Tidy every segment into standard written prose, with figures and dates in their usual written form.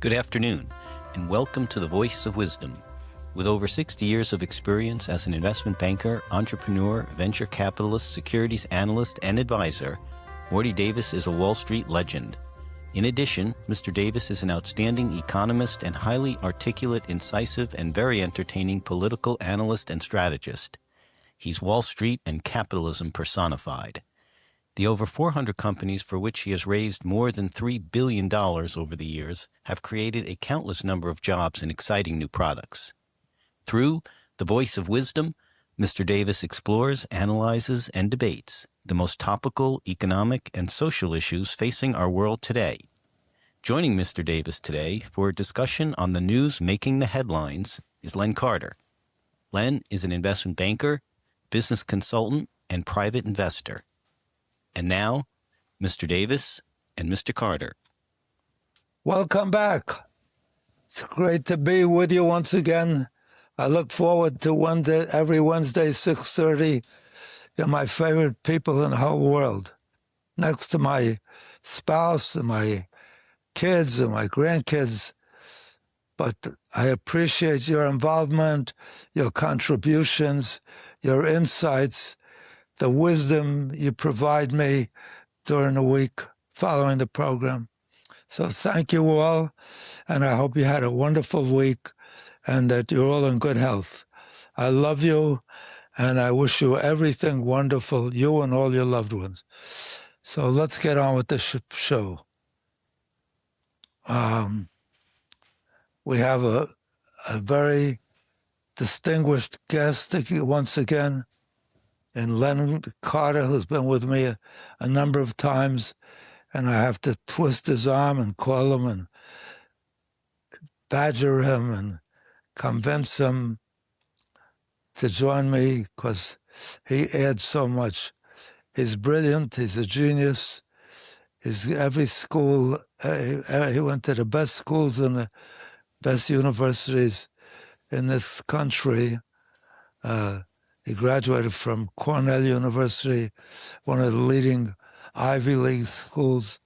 Good afternoon, and welcome to the Voice of Wisdom. With over 60 years of experience as an investment banker, entrepreneur, venture capitalist, securities analyst, and advisor, Morty Davis is a Wall Street legend. In addition, Mr. Davis is an outstanding economist and highly articulate, incisive, and very entertaining political analyst and strategist. He's Wall Street and capitalism personified. The over 400 companies for which he has raised more than $3 billion over the years have created a countless number of jobs and exciting new products. Through The Voice of Wisdom, Mr. Davis explores, analyzes, and debates the most topical economic and social issues facing our world today. Joining Mr. Davis today for a discussion on the news making the headlines is Len Carter. Len is an investment banker, business consultant, and private investor. And now, Mr. Davis and Mr. Carter. Welcome back. It's great to be with you once again. I look forward to every Wednesday, 6:30. You're my favorite people in the whole world. Next to my spouse and my kids and my grandkids. But I appreciate your involvement, your contributions, your insights, the wisdom you provide me during the week following the program. So thank you all, and I hope you had a wonderful week and that you're all in good health. I love you, and I wish you everything wonderful, you and all your loved ones. So let's get on with the show. We have a very distinguished guest once again, and Len Carter, who's been with me a number of times, and I have to twist his arm and call him and badger him and convince him to join me because he adds so much. He's brilliant. He's a genius. He's every school. He went to the best schools and the best universities in this country. He graduated from Cornell University, one of the leading Ivy League schools,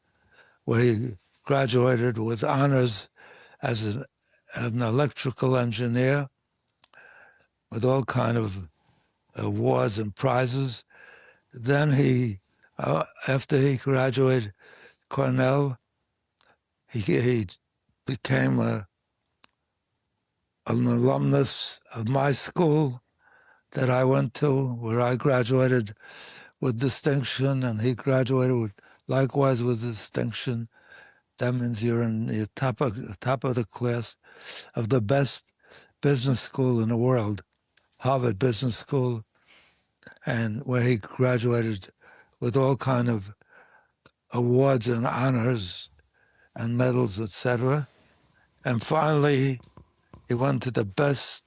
where he graduated with honors as an electrical engineer with all kind of awards and prizes. Then after he graduated Cornell, he became an alumnus of my school that I went to, where I graduated with distinction, and he graduated likewise with distinction. That means you're in the top of the class of the best business school in the world, Harvard Business School, and where he graduated with all kind of awards and honors and medals, etc. And finally, he went to the best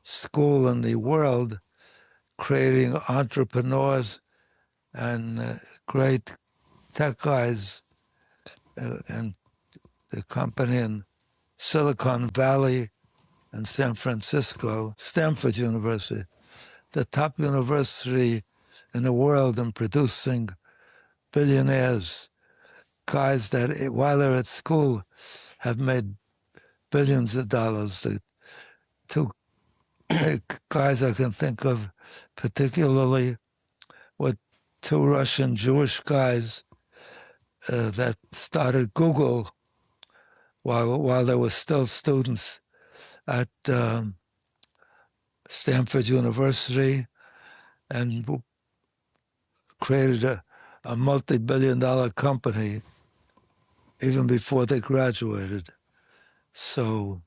school in the world, creating entrepreneurs and great tech guys, and the company in Silicon Valley and San Francisco, Stanford University, the top university in the world in producing billionaires, guys that while they're at school have made billions of dollars. The two guys I can think of particularly were two Russian Jewish guys that started Google while they were still students at Stanford University, and created a multi-billion-dollar company even before they graduated. So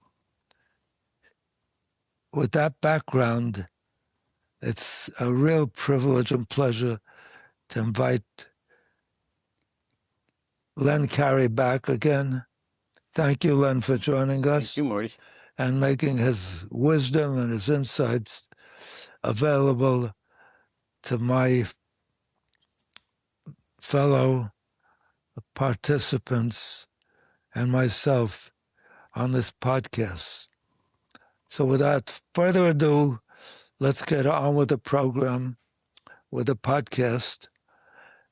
with that background, it's a real privilege and pleasure to invite Len Carey back again. Thank you, Len, for joining us. Thank you, Morty. And making his wisdom and his insights available to my fellow participants and myself on this podcast. So without further ado, let's get on with the program, with the podcast.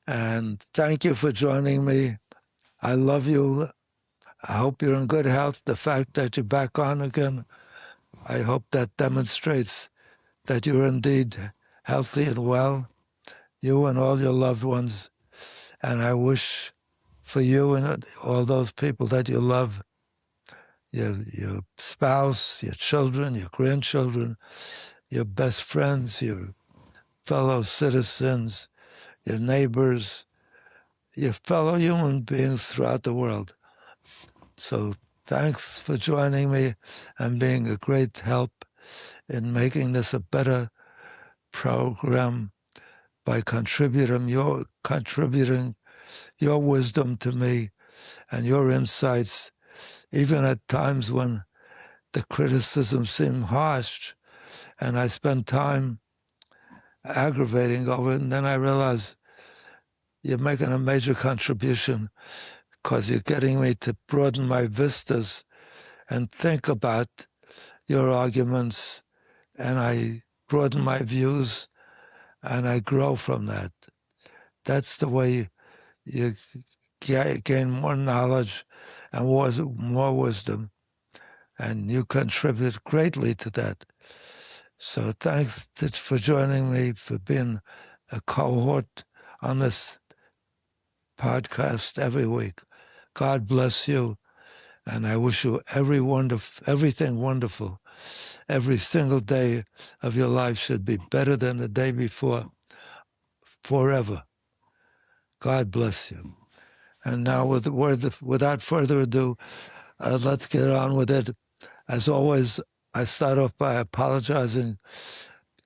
And thank you for joining me. I love you, I hope you're in good health. The fact that you're back on again, I hope that demonstrates that you're indeed healthy and well, you and all your loved ones. And I wish for you and all those people that you love, your spouse, your children, your grandchildren, your best friends, your fellow citizens, your neighbors, your fellow human beings throughout the world. So thanks for joining me and being a great help in making this a better program by contributing your wisdom to me and your insights, even at times when the criticism seemed harsh and I spent time aggravating over it, and then I realized you're making a major contribution because you're getting me to broaden my vistas and think about your arguments, and I broaden my views and I grow from that. That's the way you gain more knowledge and more wisdom, and you contribute greatly to that. So thanks for joining me, for being a cohort on this podcast every week. God bless you, and I wish you everything wonderful. Every single day of your life should be better than the day before, forever. God bless you. And now, without further ado, let's get on with it. As always, I start off by apologizing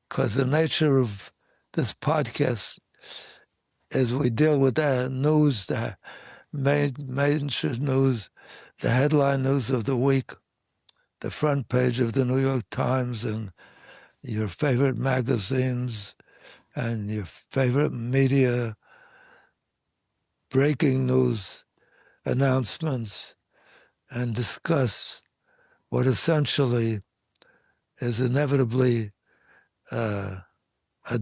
because the nature of this podcast is we deal with the news, the major news, the headline news of the week, the front page of the New York Times and your favorite magazines and your favorite media, breaking news announcements, and discuss what essentially is inevitably a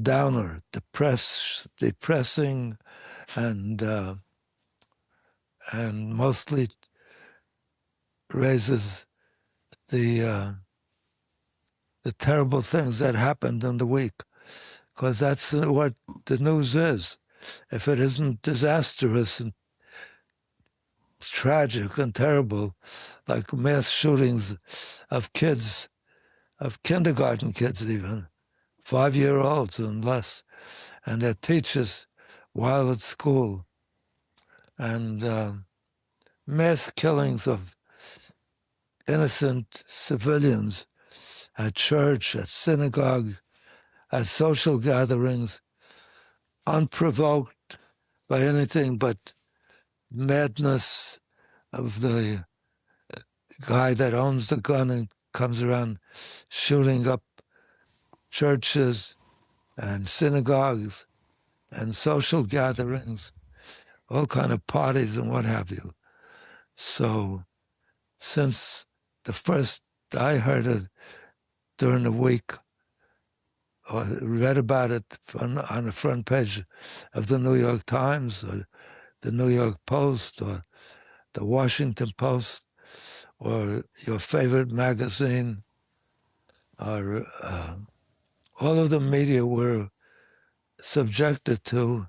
downer, depressing, and mostly raises the terrible things that happened in the week, because that's what the news is. If it isn't disastrous and tragic and terrible, like mass shootings of kids, of kindergarten kids even, 5-year-olds and less, and their teachers while at school, and mass killings of innocent civilians at church, at synagogue, at social gatherings, unprovoked by anything but madness of the guy that owns the gun and comes around shooting up churches and synagogues and social gatherings, all kind of parties and what have you. So since the first I heard it during the week or read about it on the front page of the New York Times or the New York Post or the Washington Post or your favorite magazine, or all of the media we're subjected to,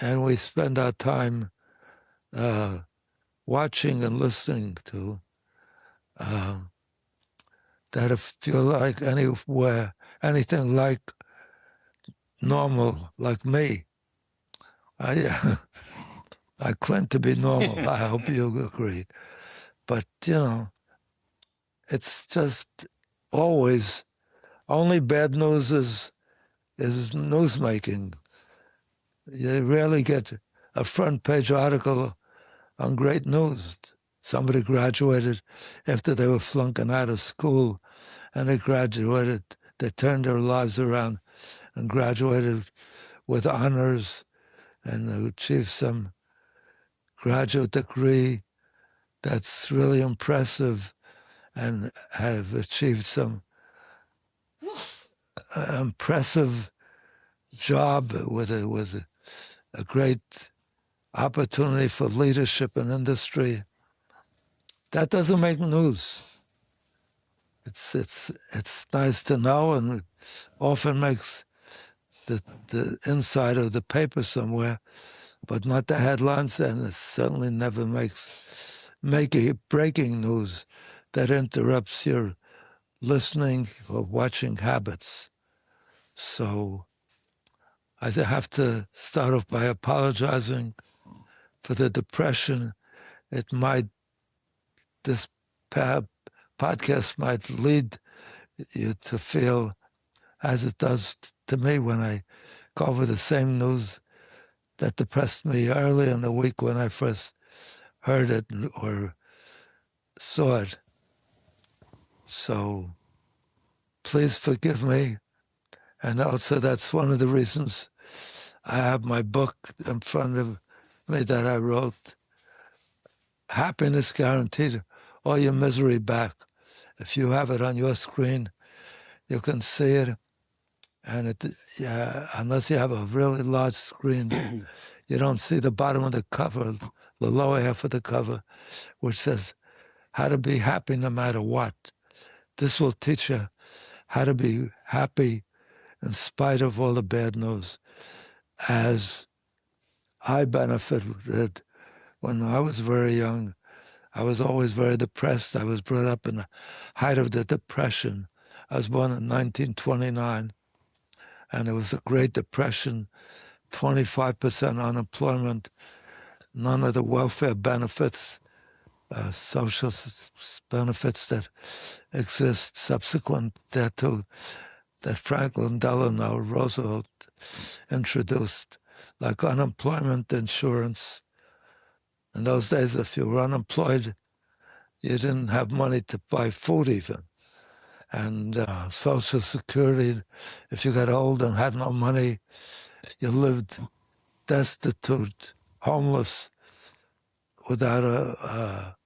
and we spend our time watching and listening to, that if you're like anything like normal, like me, I claim to be normal. I hope you agree. But, it's just always, only bad news is newsmaking. You rarely get a front page article on great news. Somebody graduated after they were flunking out of school, and they turned their lives around and graduated with honors and achieved some graduate degree that's really impressive and have achieved some impressive job with a great opportunity for leadership in industry. That doesn't make news. It's nice to know, and it often makes the inside of the paper somewhere, but not the headlines, and it certainly never makes breaking news that interrupts your listening or watching habits. So I have to start off by apologizing for the depression. This podcast might lead you to feel as it does to me when I go over the same news that depressed me early in the week when I first heard it or saw it. So please forgive me. And also that's one of the reasons I have my book in front of me that I wrote, Happiness Guaranteed, All Your Misery Back. If you have it on your screen, you can see it. And unless you have a really large screen, you don't see the bottom of the cover, the lower half of the cover, which says how to be happy no matter what. This will teach you how to be happy in spite of all the bad news, as I benefited when I was very young. I was always very depressed. I was brought up in the height of the Depression. I was born in 1929, and it was the Great Depression, 25% unemployment, none of the welfare benefits, social benefits that exist subsequent thereto, that Franklin Delano Roosevelt introduced, like unemployment insurance. In those days, if you were unemployed, you didn't have money to buy food even. And Social Security, if you got old and had no money, you lived destitute, homeless, without a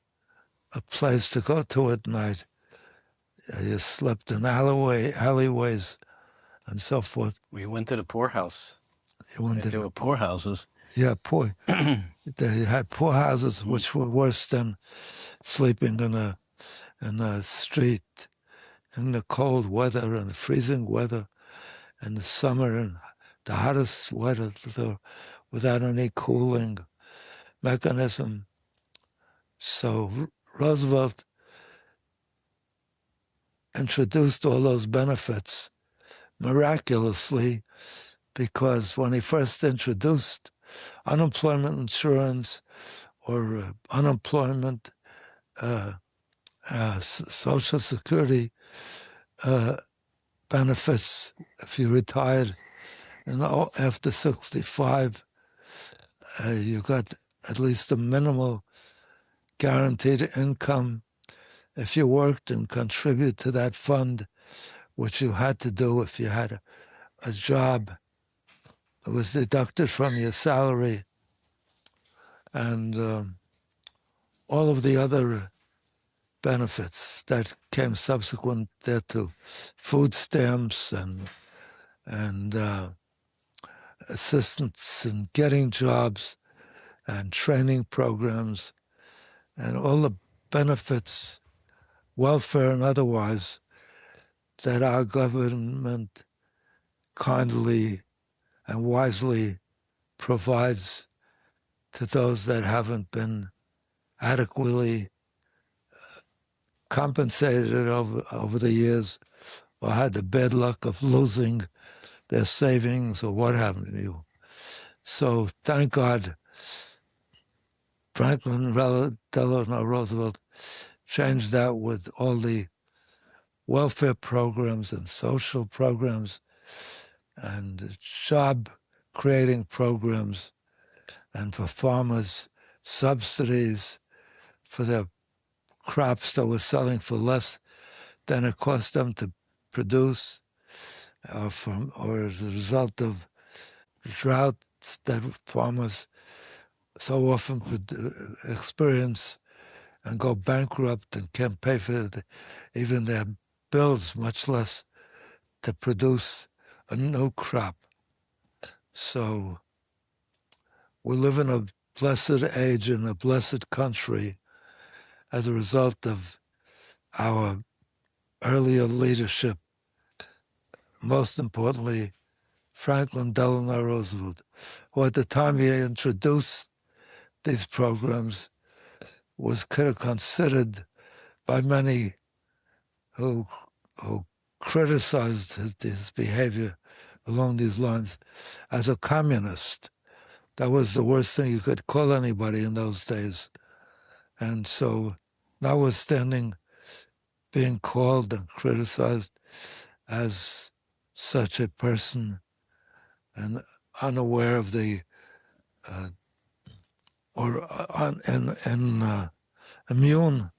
place to go to at night. You slept in alleyways and so forth. We went to the poorhouse. You went to the poorhouses. Yeah, poor. They had poorhouses, which were worse than sleeping in a street in the cold weather and the freezing weather in the summer and the hottest weather without any cooling mechanism. So Roosevelt introduced all those benefits miraculously, because when he first introduced unemployment insurance or unemployment Social Security benefits, if you retired after 65, you got at least a minimal guaranteed income if you worked and contribute to that fund, which you had to do if you had a job. It was deducted from your salary. And all of the other benefits that came subsequent thereto, food stamps and assistance in getting jobs and training programs and all the benefits, welfare and otherwise, that our government kindly and wisely provides to those that haven't been adequately compensated over the years or had the bad luck of losing their savings or what have you. So thank God Franklin Delano Roosevelt changed that with all the welfare programs and social programs and job-creating programs, and for farmers, subsidies for their crops that were selling for less than it cost them to produce, or as a result of droughts that farmers so often experience and go bankrupt and can't pay for even their bills, much less to produce a new crop. So we live in a blessed age in a blessed country, as a result of our earlier leadership, most importantly, Franklin Delano Roosevelt, who at the time he introduced these programs was considered by many who criticized his behavior along these lines as a communist. That was the worst thing you could call anybody in those days. And so, notwithstanding being called and criticized as such a person and unaware of the immune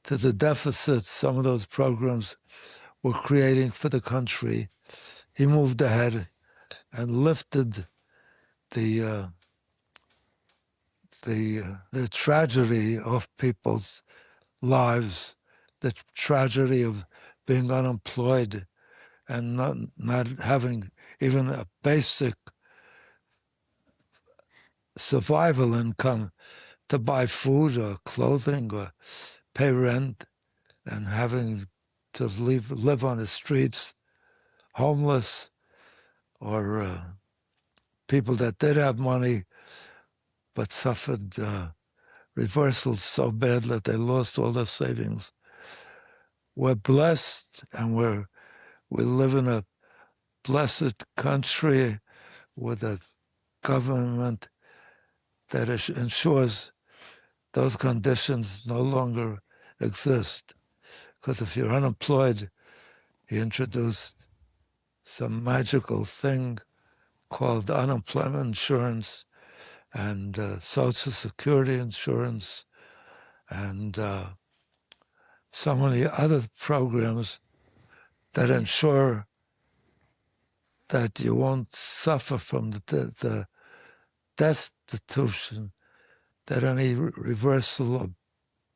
to the deficits some of those programs were creating for the country, he moved ahead and lifted the tragedy of people's lives, the tragedy of being unemployed and not having even a basic survival income to buy food or clothing or pay rent, and having to live on the streets, homeless, or people that did have money but suffered reversals so bad that they lost all their savings. We're blessed, and we live in a blessed country with a government that ensures those conditions no longer exist. Because if you're unemployed, he introduced some magical thing called unemployment insurance and Social Security insurance and so many other programs that ensure that you won't suffer from the destitution that any reversal or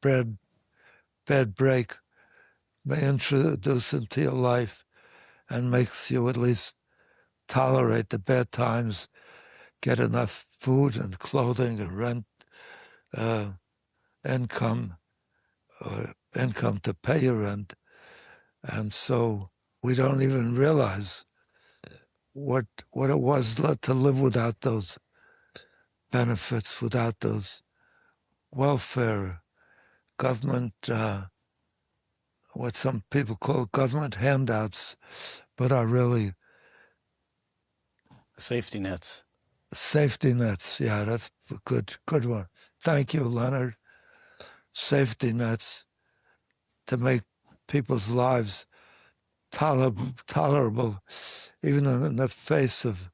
bad break may introduce into your life and makes you at least tolerate the bad times, get enough food and clothing and rent, income to pay your rent. And so we don't even realize what it was to live without those benefits, without those welfare, government, what some people call government handouts, but are really safety nets. Safety nets, yeah, that's a good one. Thank you, Leonard. Safety nets to make people's lives tolerable, even in the face of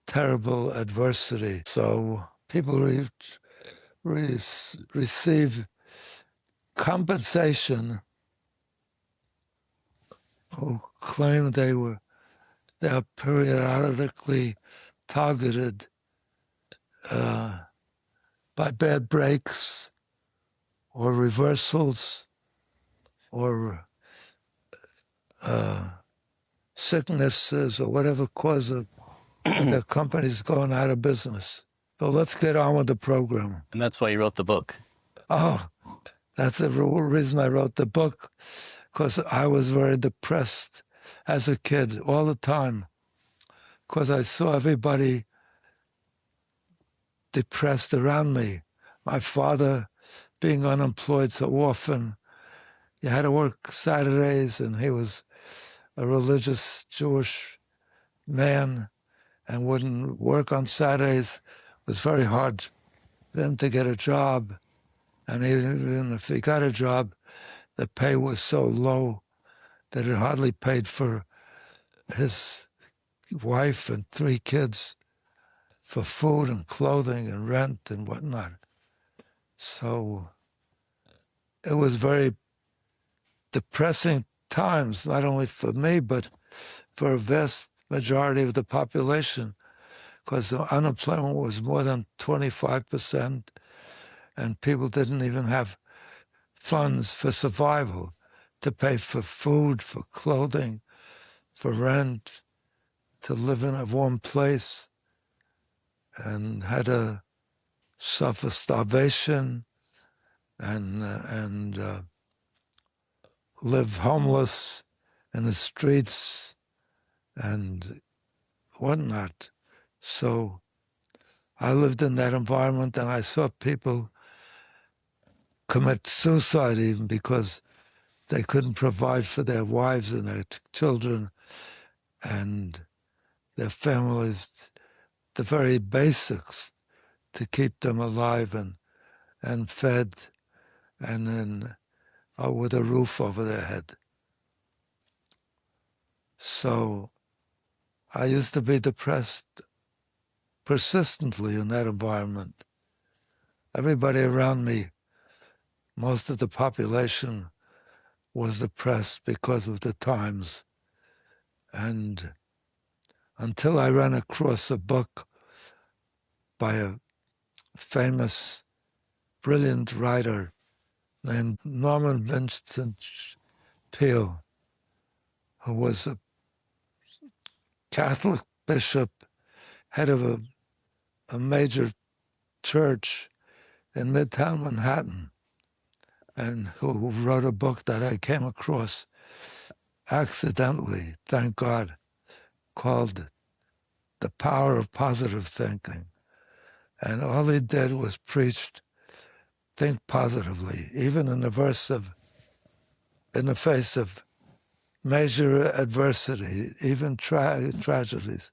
terrible adversity. So people receive compensation who claim they are periodically targeted by bad breaks or reversals or sicknesses or whatever cause of their companies going out of business. So let's get on with the program. And that's why you wrote the book. Oh, that's the reason I wrote the book, because I was very depressed as a kid all the time, because I saw everybody depressed around me. My father being unemployed so often, you had to work Saturdays, and he was a religious Jewish man and wouldn't work on Saturdays. It was very hard then to get a job. And even if he got a job, the pay was so low that it hardly paid for his wife and 3 kids for food and clothing and rent and whatnot. So it was very depressing times, not only for me, but for a vast majority of the population, because the unemployment was more than 25%, and people didn't even have funds for survival to pay for food, for clothing, for rent, to live in a warm place, and had to suffer starvation and live homeless in the streets and whatnot. So I lived in that environment, and I saw people commit suicide even because they couldn't provide for their wives and their children and their families, the very basics to keep them alive and fed and then with a roof over their head. So I used to be depressed persistently in that environment. Everybody around me, most of the population, was depressed because of the times. And until I ran across a book by a famous, brilliant writer named Norman Vincent Peale, who was a Catholic bishop, head of a major church in Midtown Manhattan, and who wrote a book that I came across accidentally, thank God, called The Power of Positive Thinking. And all he did was preached, think positively, even in the face of major adversity, even tragedies.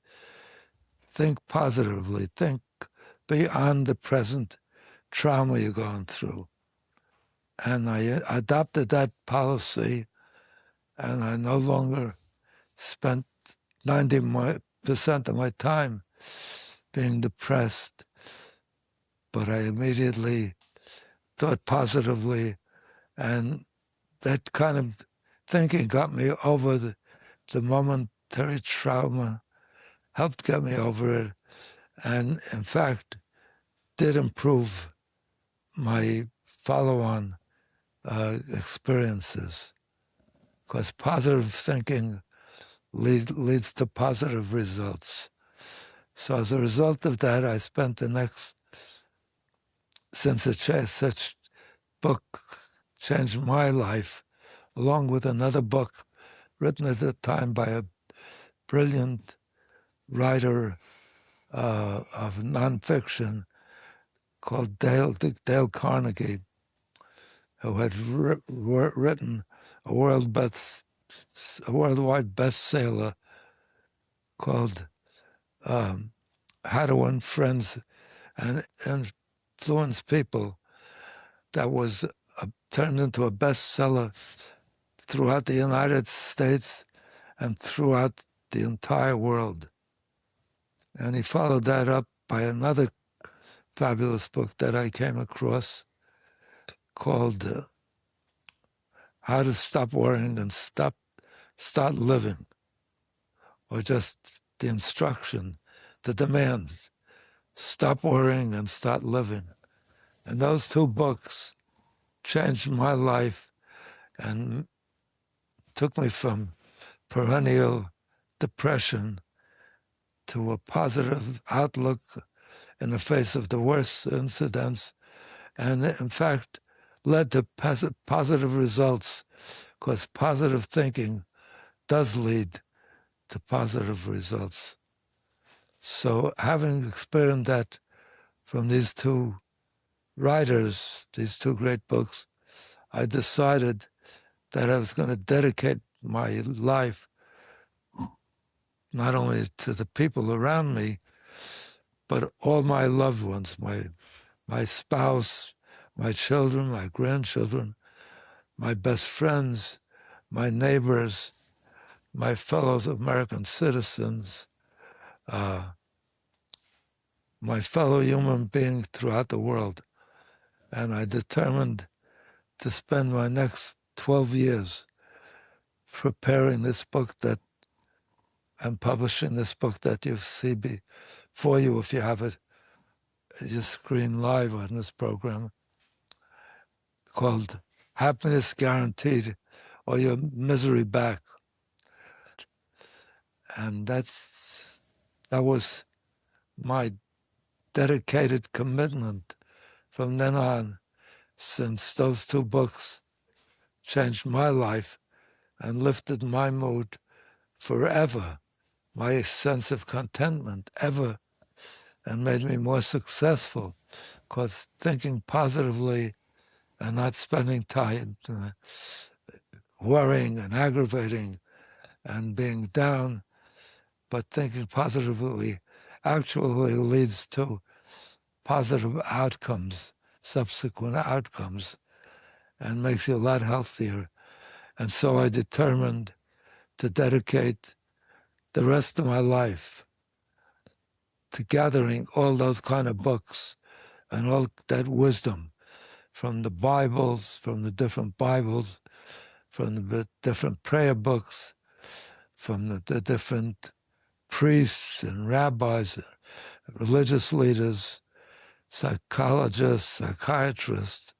Think positively, think beyond the present trauma you're going through. And I adopted that policy, and I no longer spent 90% of my time being depressed, but I immediately thought positively, and that kind of thinking got me over the momentary trauma, helped get me over it, and in fact did improve my follow-on experiences, because positive thinking leads to positive results. So as a result of that, I spent the next, since such book changed my life, along with another book written at the time by a brilliant writer of nonfiction called Dale Carnegie, who had written a worldwide bestseller called How to Win Friends and Influence People, that was turned into a bestseller throughout the United States and throughout the entire world. And he followed that up by another fabulous book that I came across called How to Stop Worrying and Start Living, or just the instruction, the demands, stop worrying and start living. And those two books changed my life and took me from perennial depression to a positive outlook in the face of the worst incidents, and in fact led to positive results, because positive thinking does lead to positive results. So having experienced that from these two writers, these two great books, I decided that I was going to dedicate my life not only to the people around me, but all my loved ones, my spouse, my children, my grandchildren, my best friends, my neighbors, my fellow American citizens, my fellow human beings throughout the world. And I determined to spend my next 12 years preparing this book that I'm publishing, this book that you see before you, if you have it, your screen live on this program, called Happiness Guaranteed, or Your Misery Back. And that was my dedicated commitment from then on, since those two books changed my life and lifted my mood forever, my sense of contentment ever, and made me more successful, because thinking positively and not spending time worrying and aggravating and being down, but thinking positively actually leads to positive outcomes, subsequent outcomes, and makes you a lot healthier. And so I determined to dedicate the rest of my life to gathering all those kind of books and all that wisdom from the Bibles, from the different Bibles, from the different prayer books, from the different priests and rabbis, religious leaders, psychologists, psychiatrists,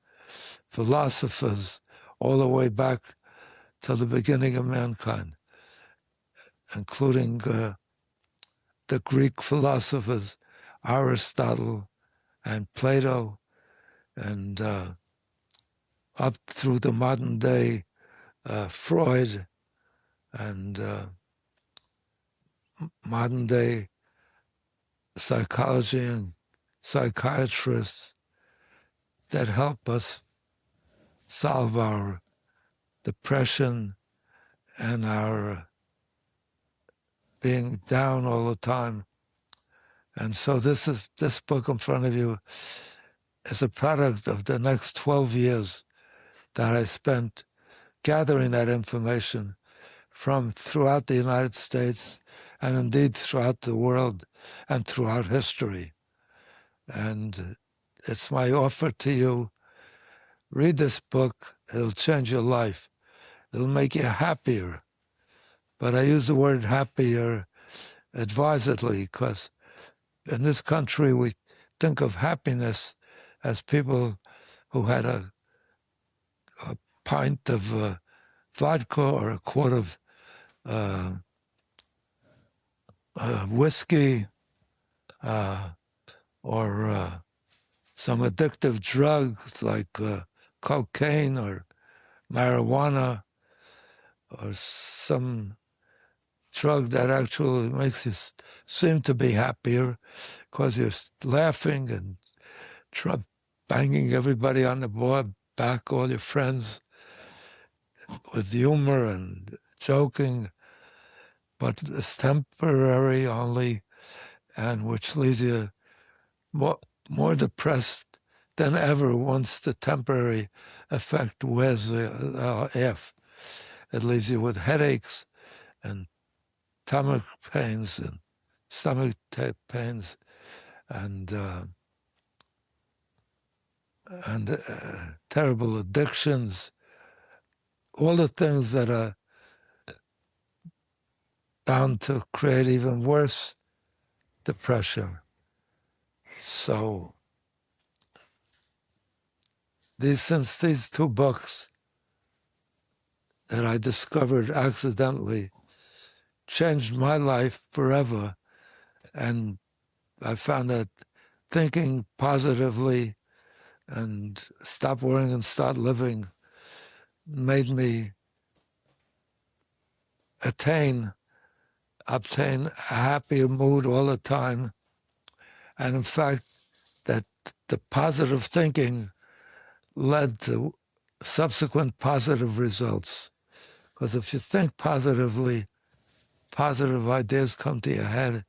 philosophers, all the way back to the beginning of mankind, including the Greek philosophers, Aristotle and Plato, and up through the modern day Freud and modern day psychology and psychiatrists that help us solve our depression and our being down all the time. And so this book in front of you is a product of the next 12 years that I spent gathering that information from throughout the United States and indeed throughout the world and throughout history. And it's my offer to you. Read this book. It'll change your life. It'll make you happier. But I use the word happier advisedly, because in this country we think of happiness as people who had a pint of vodka or a quart of whiskey or some addictive drugs like cocaine or marijuana or some drug that actually makes you seem to be happier because you're laughing and banging everybody on the back, all your friends, with humor and joking, but it's temporary only, and which leaves you more depressed than ever once the temporary effect wears off. It leaves you with headaches and stomach pains and terrible addictions, all the things that are bound to create even worse depression. So since these two books that I discovered accidentally changed my life forever, and I found that thinking positively and stop worrying and start living made me obtain a happier mood all the time. And in fact, that the positive thinking led to subsequent positive results. Because if you think positively, positive ideas come to your head,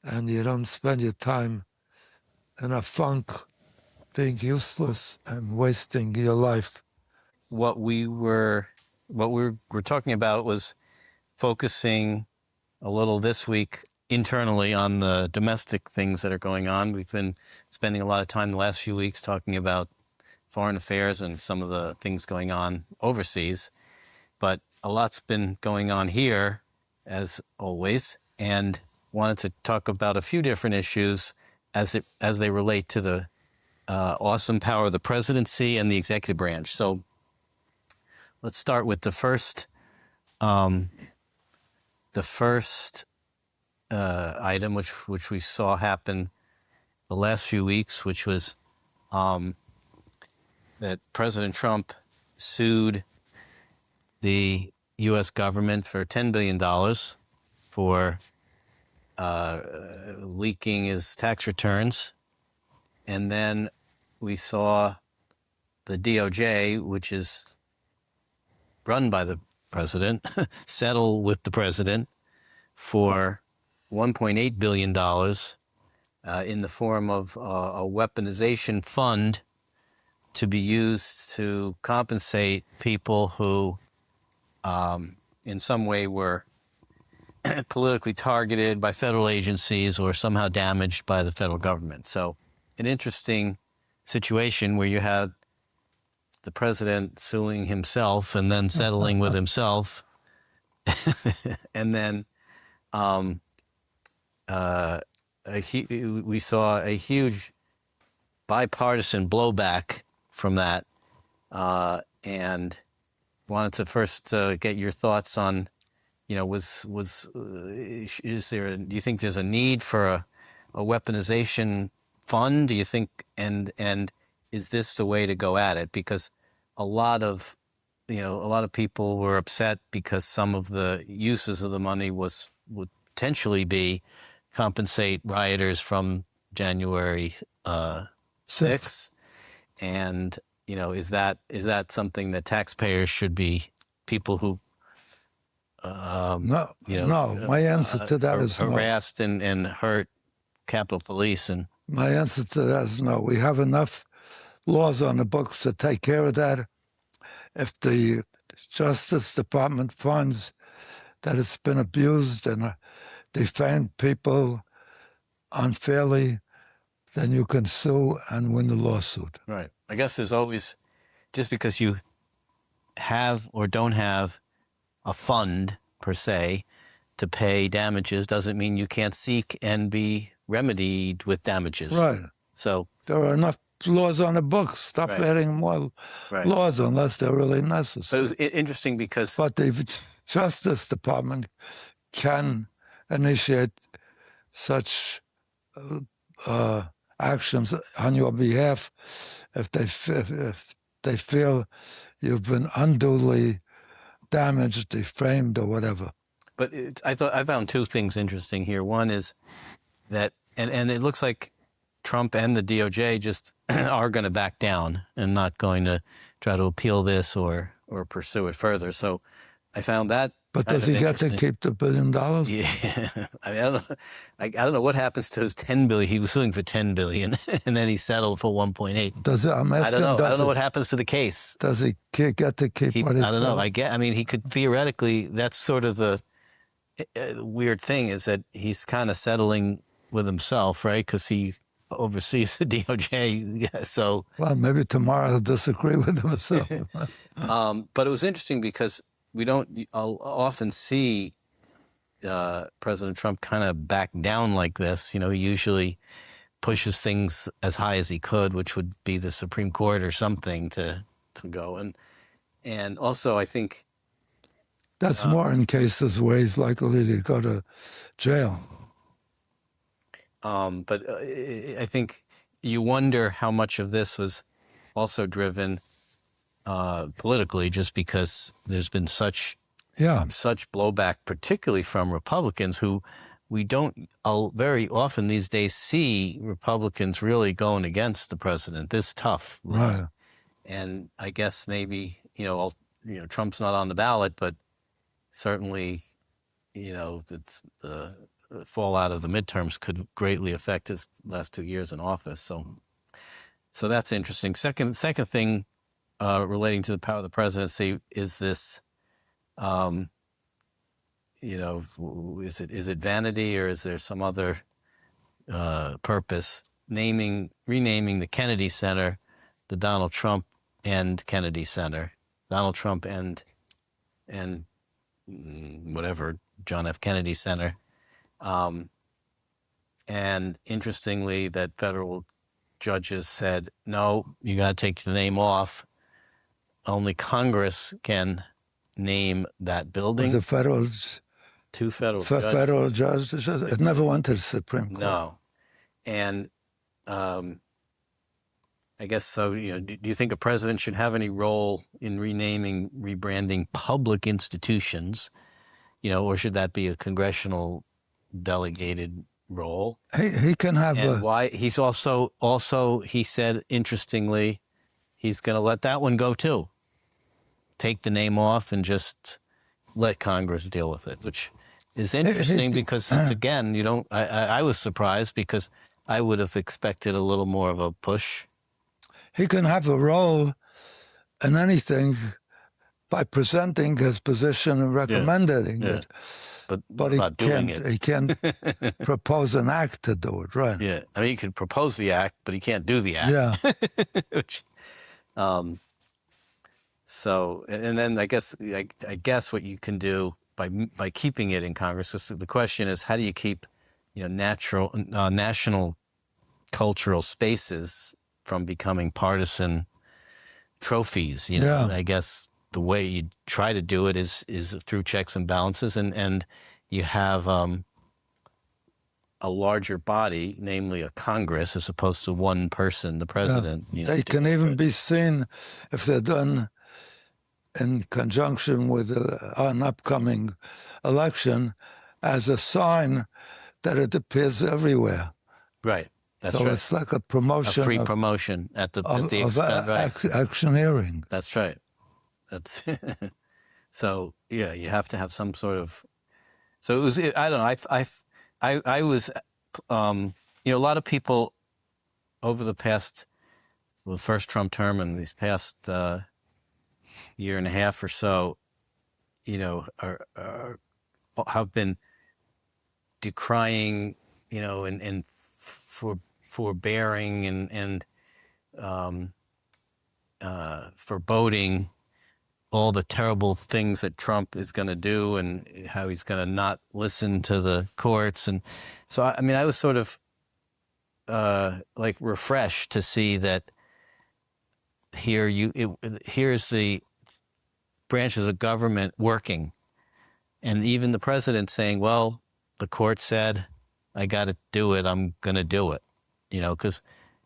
and you don't spend your time in a funk being useless and wasting your life. What we were talking about was focusing a little this week internally on the domestic things that are going on. We've been spending a lot of time the last few weeks talking about foreign affairs and some of the things going on overseas. But a lot's been going on here, as always, and wanted to talk about a few different issues as they relate to the awesome power of the presidency and the executive branch. So let's start with the first item, which we saw happen the last few weeks, which was that President Trump sued the U.S. government for $10 billion for leaking his tax returns. And then we saw the DOJ, which is run by the president, settle with the president for $1.8 billion in the form of a weaponization fund to be used to compensate people who in some way were politically targeted by federal agencies or somehow damaged by the federal government. So an interesting situation where you had the president suing himself and then settling with himself. And then we saw a huge bipartisan blowback from that, and wanted to first get your thoughts on, is there? Do you think there's a need for a weaponization fund? Do you think, and is this the way to go at it? Because a lot of people were upset because some of the uses of the money would potentially be compensate rioters from January 6th, and is that something that taxpayers should be, people who No, my answer to that is harassed and hurt Capitol Police? And my answer to that is no. We have enough laws on the books to take care of that. If the Justice Department finds that it's been abused and defamed people unfairly, then you can sue and win the lawsuit. Right. I guess there's always, just because you have or don't have a fund per se to pay damages doesn't mean you can't seek and be remedied with damages. Right. So there are enough laws on the books. Stop adding more laws unless they're really necessary. But it was interesting because... But the Justice Department can initiate such actions on your behalf if they feel you've been unduly damaged, defamed, or whatever. But I found two things interesting here. One is that, and it looks like Trump and the DOJ just are going to back down and not going to try to appeal this or pursue it further. So I found that. But does he get to keep the $1 billion? Yeah, I mean, I don't know what happens to his $10 billion. He was suing for $10 billion, and then he settled for 1.8. Does it? I'm asking. I don't know what happens to the case. Does he get to keep what he? I don't know. I mean, he could theoretically. That's sort of the weird thing, is that he's kind of settling with himself, right? Because he oversees the DOJ. So maybe tomorrow he'll disagree with himself. But it was interesting because we don't often see President Trump kind of back down like this. He usually pushes things as high as he could, which would be the Supreme Court or something to go. And also, I think that's more in cases where he's likely to go to jail. But I think you wonder how much of this was also driven politically, just because there's been such blowback, particularly from Republicans, who we don't very often these days see Republicans really going against the president this tough. Right. And I guess maybe Trump's not on the ballot, but certainly the fallout of the midterms could greatly affect his last 2 years in office. So that's interesting. Second thing relating to the power of the presidency is this. Is it vanity, or is there some other purpose? Renaming the Kennedy Center the Donald Trump and Kennedy Center, Donald Trump and whatever, John F. Kennedy Center. And interestingly, that federal judges said, no, you got to take the name off. Only Congress can name that building. The federal, two federal judges. It never went to the Supreme Court. No, and I guess so. Do you think a president should have any role in renaming, rebranding public institutions? Or should that be a congressional delegated role? He can have And why? He's also he said, interestingly, he's going to let that one go too. Take the name off and just let Congress deal with it, which is interesting because it's, again, I was surprised because I would have expected a little more of a push. He can have a role in anything by presenting his position and recommending it. But he can't propose an act to do it, right? Yeah. I mean, he could propose the act, but he can't do the act. Yeah. Which, so, and then I guess what you can do by keeping it in Congress, the question is, how do you keep, national cultural spaces from becoming partisan trophies? I guess the way you try to do it is through checks and balances, and you have a larger body, namely a Congress, as opposed to one person, the president. They can even be seen, if they're done in conjunction with an upcoming election, as a sign that it appears everywhere. Right. That's so right. It's like a promotion, a free promotion at the expense. Right. Actioneering. That's right. That's so. Yeah, you have to have some sort of. So it was. I don't know. I was. A lot of people over the past, the first Trump term and these past year and a half or so, have been decrying, and forbearing and foreboding all the terrible things that Trump is going to do and how he's going to not listen to the courts. And so, I was sort of refreshed to see that here's the branches of government working. And even the president saying, well, the court said, I got to do it. I'm going to do it. Because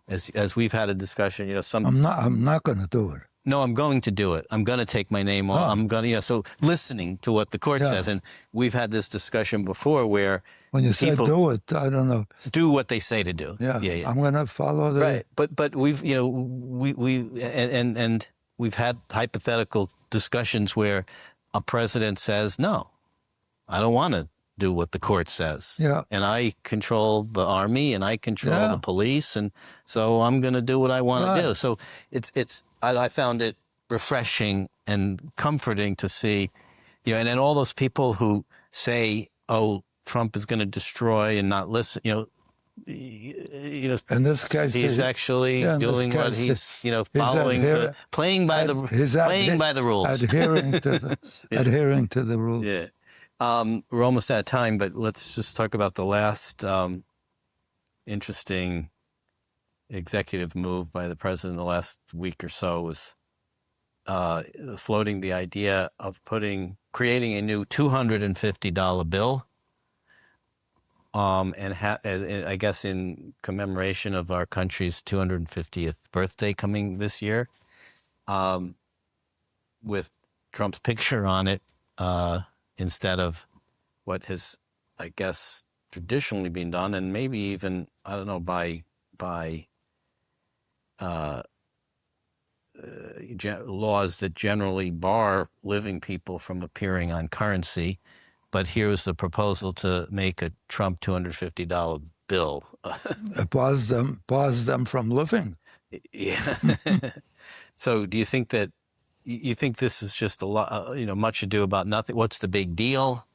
as we've had a discussion, I'm not going to do it. No, I'm going to do it. I'm going to take my name off. I'm going to, so listening to what the court says. And we've had this discussion before where when you say do it, I don't know. Do what they say to do. Yeah. I'm going to follow the... Right. But we've, and we've had hypothetical discussions where a president says, no, I don't want to do what the court says. Yeah. And I control the army and I control the police. And so I'm going to do what I want to do. So I found it refreshing and comforting to see, and then all those people who say, oh, Trump is going to destroy and not listen, in this case, he's actually doing what he's, following, playing by the rules. Adhering to the rules. Yeah. We're almost out of time, but let's just talk about the last interesting executive move by the president the last week or so was floating the idea of creating a new $250 bill, and I guess in commemoration of our country's 250th birthday coming this year, with Trump's picture on it, instead of what has, I guess, traditionally been done, and maybe even, I don't know, by laws that generally bar living people from appearing on currency. But here's the proposal to make a Trump $250 bill. It bars them from living. Yeah. So do you think that you think this is just a lot, much ado about nothing? What's the big deal?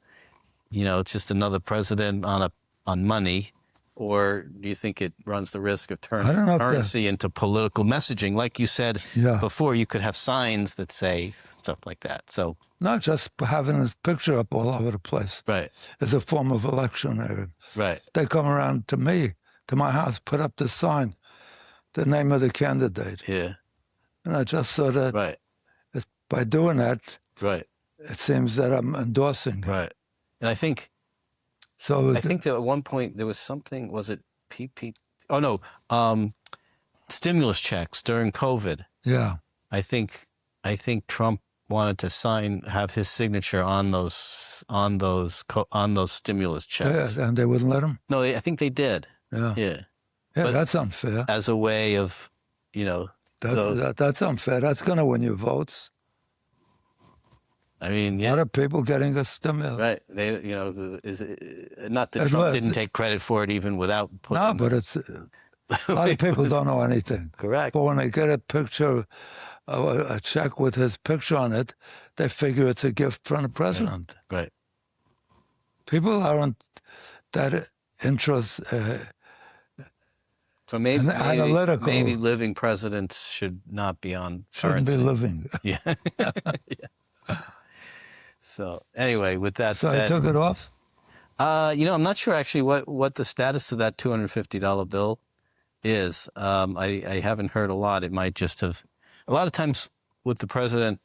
It's just another president on money. Or do you think it runs the risk of turning currency into political messaging? Like you said before, you could have signs that say stuff like that. So not just having his picture up all over the place. Right. As a form of electioneering. Right. They come around to my house, put up the sign, the name of the candidate. Yeah. And I just saw that by doing that, it seems that I'm endorsing it. Right. And I think that at one point there was something, was it PP? Oh, no. stimulus checks during COVID. Yeah. I think Trump wanted to have his signature on those stimulus checks. Yeah, and they wouldn't let him? No, I think they did. Yeah. Yeah. Yeah, But that's unfair. as a way of, That's unfair. That's going to win you votes. I mean, A yeah. lot of people getting a stimulus. Right. They, not that Trump didn't take credit for it even without putting No, but it's a lot of people don't know anything. Correct. But when they get a picture, a check with his picture on it, they figure it's a gift from the president. Right. People aren't that interested. So maybe Analytical. maybe living presidents should not be on Shouldn't currency. be living. Yeah. Yeah. So anyway, with that So said, I took it off. I'm not sure actually what the status of that $250 bill is. I haven't heard a lot. It might just have. A lot of times with the president,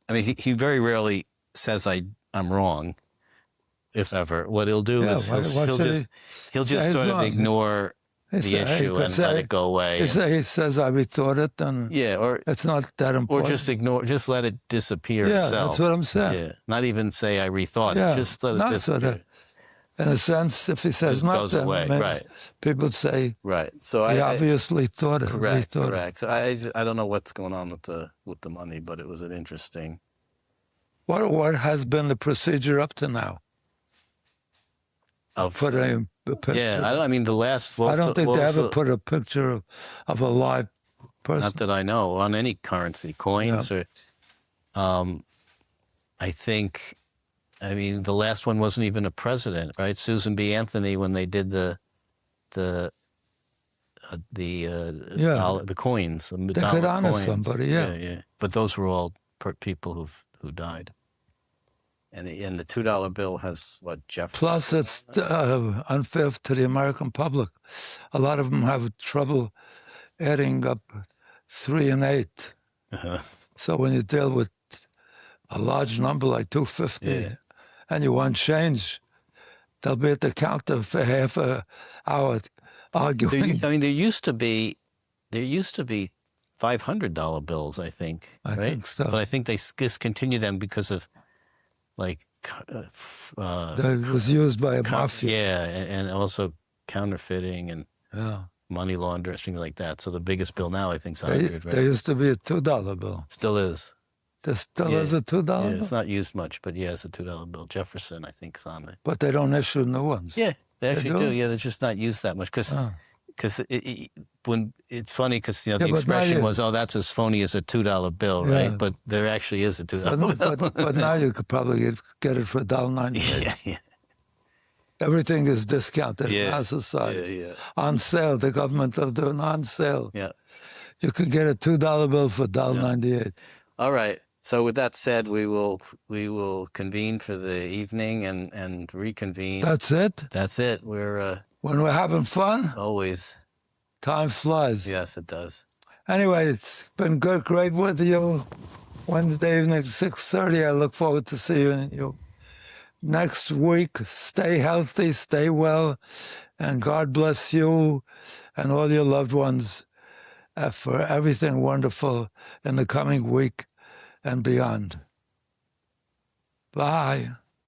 I mean, he very rarely says I'm wrong, if ever. What he'll do is he'll just sort of ignore the issue and let it go away. He says I rethought it, and or it's not that important. Or just let it disappear itself. Yeah, that's what I'm saying. Yeah, not even say I rethought it. Just let it disappear. In a sense, if he says nothing, away. Right. People say, right. So he obviously thought it. Correct. Rethought correct. So I don't know what's going on with the money, but it was an interesting. What has been the procedure up to now? Of putting a picture. Yeah, I mean the last. I don't think they ever put a picture of a live person. Not that I know on any currency, coins or. I think. I mean, the last one wasn't even a president, right? Susan B. Anthony, when they did the coins, the they could honor coins. somebody, yeah. But those were all people who died. And the $2 bill has what, Jefferson? Plus, it's unfair to the American public. A lot of them have trouble adding up 3 and 8. Uh-huh. So when you deal with a large number like 250, and you want change, they'll be at the counter for half an hour arguing. There used to be $500 bills, I think. I think so. But I think they discontinued them because of that was used by a mafia. Yeah, and also counterfeiting and money laundering, things like that. So the biggest bill now, I think, is 100. Right? There used to be a $2 bill. Still is. There still is a $2 bill? It's not used much, but it's a $2 bill. Jefferson, I think, is on it. But they don't issue new ones. Yeah, they actually do. Yeah, they're just not used that much because when it's funny because the expression was, "Oh, that's as phony as a $2 bill," right? But there actually is a $2 bill. But now you could probably get it for $1.98. Yeah. Everything is discounted in our society. Yeah. On sale, the government will do an on sale. Yeah. You could get a $2 bill for $1.98. All right. So with that said, we will convene for the evening and reconvene. That's it? That's it. We're when we're having fun, always. Time flies. Yes, it does. Anyway, it's been great with you. Wednesday evening, 6:30. I look forward to seeing you next week. Stay healthy, stay well, and God bless you and all your loved ones for everything wonderful in the coming week and beyond. Bye.